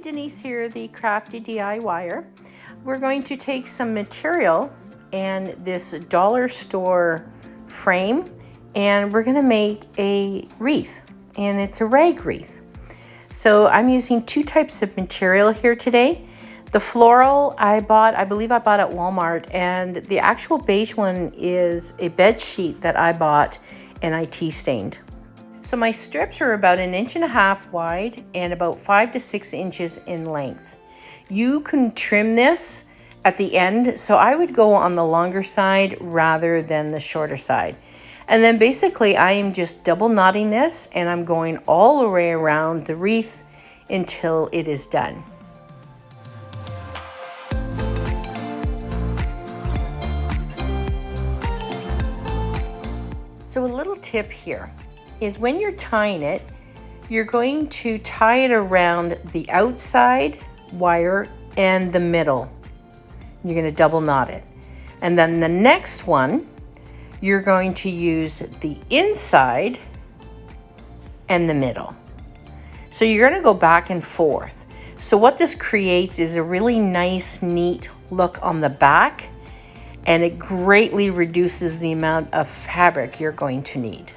Denise here, the Crafty DIYer. We're going to take some material and this dollar store frame, and we're going to make a wreath, and it's a rag wreath. So I'm using two types of material here today. The floral I believe I bought at Walmart, and the actual beige one is a bed sheet that I bought and I tea stained. So my strips are about 1.5 inches wide and about 5 to 6 inches in length. You can trim this at the end, so I would go on the longer side rather than the shorter side. And then basically I am just double knotting this, and I'm going all the way around the wreath until it is done. So a little tip here is when you're tying it, you're going to tie it around the outside wire and the middle. You're going to double knot it. And then the next one, you're going to use the inside and the middle. So you're going to go back and forth. So what this creates is a really nice, neat look on the back, and it greatly reduces the amount of fabric you're going to need.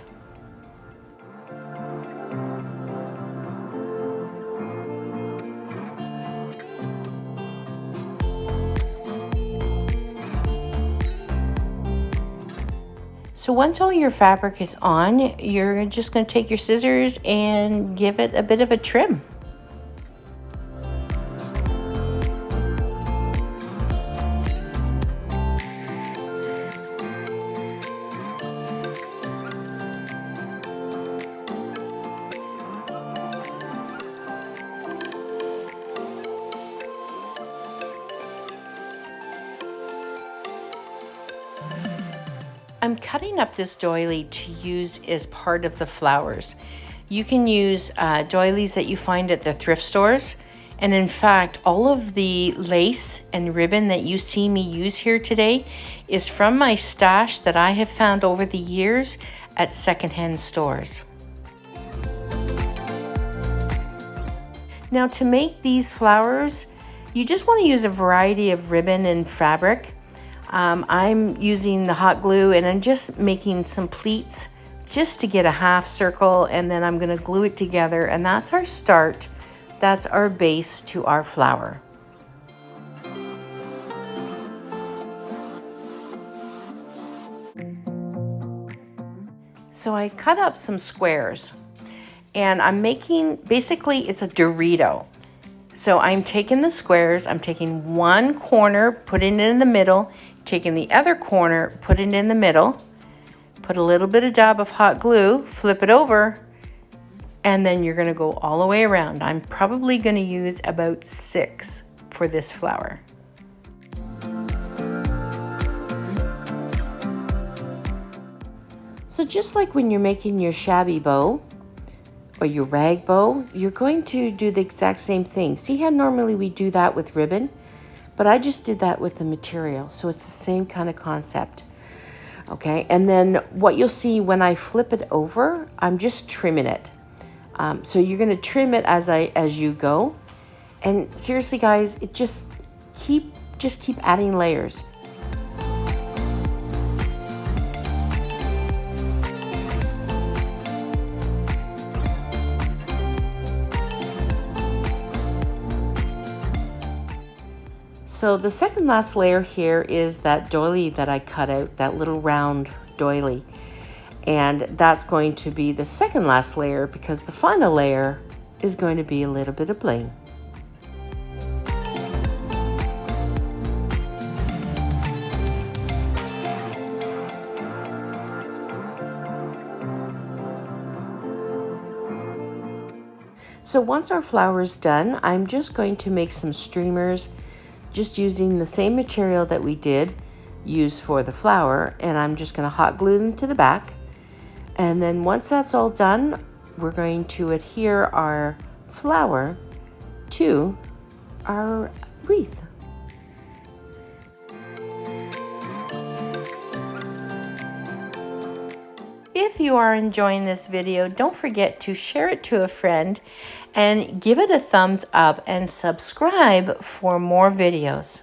So once all your fabric is on, you're just going to take your scissors and give it a bit of a trim. I'm cutting up this doily to use as part of the flowers. You can use doilies that you find at the thrift stores. And in fact, all of the lace and ribbon that you see me use here today is from my stash that I have found over the years at secondhand stores. Now to make these flowers, you just want to use a variety of ribbon and fabric. I'm using the hot glue, and I'm just making some pleats just to get a half circle, and then I'm going to glue it together, and that's our start. That's our base to our flower. So I cut up some squares, and I'm making, basically it's a Dorito. So I'm taking the squares, I'm taking one corner, putting it in the middle, taking the other corner, put it in the middle, put a little bit of dab of hot glue, flip it over, and then you're going to go all the way around. I'm probably going to use about 6 for this flower. So just like when you're making your shabby bow or your rag bow, you're going to do the exact same thing. See how normally we do that with ribbon? But I just did that with the material, so it's the same kind of concept. Okay, and then what you'll see when I flip it over, I'm just trimming it. So you're going to trim it as you go. And seriously, guys, it just keep adding layers. So the second last layer here is that doily that I cut out, that little round doily. And that's going to be the second last layer, because the final layer is going to be a little bit of bling. So once our flower is done, I'm just going to make some streamers, just using the same material that we did use for the flower, and I'm just going to hot glue them to the back. And then once that's all done, we're going to adhere our flower to our wreath. if you are enjoying this video, don't forget to share it to a friend and give it a thumbs up and subscribe for more videos.